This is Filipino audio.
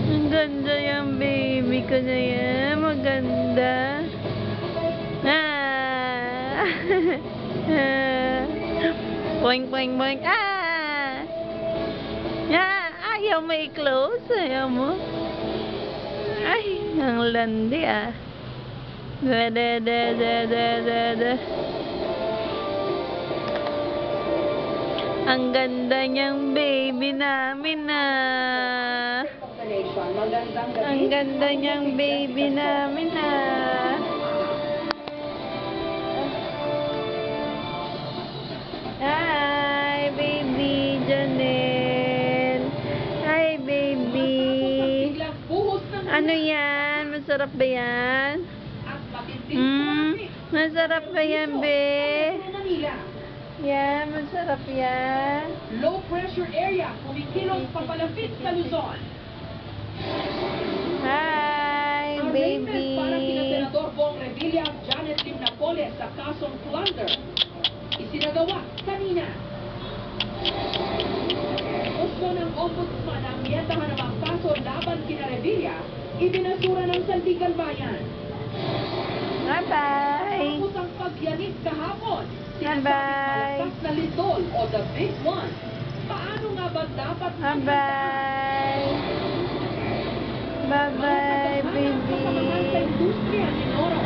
Ang ganda yung baby ko na yan. Maganda. Boing, boing, boing. Ayaw mo i-close. Ayaw mo. Ay, ang landi ah. Da, da, da, da, da, da, da. Ang ganda niyang baby namin ah. Ang ganda niyang baby namin ah. Hi, baby Janelle. Hi, baby. Ano yan? Masarap ba yan? Masarap ba yan, be? Yan, masarap yan. Low pressure area, kumikilos papalapit sa Luzon. Hi, baby. Para kina Senador Bong Revilla at Janet Lim Napoles sa kasong plunder. Isinagawa kanina. Gusto ng ombudsman ang miyentahan ng mga kaso laban kina Revilla, ibinasura ng Sandigan Bayan. Bye-bye. Tapos ang pagyanig kahapon, Bye-bye. malakas na litol o the big one. Paano nga ba dapat Bye-bye. Bye-bye, baby. sa industriya ni Nora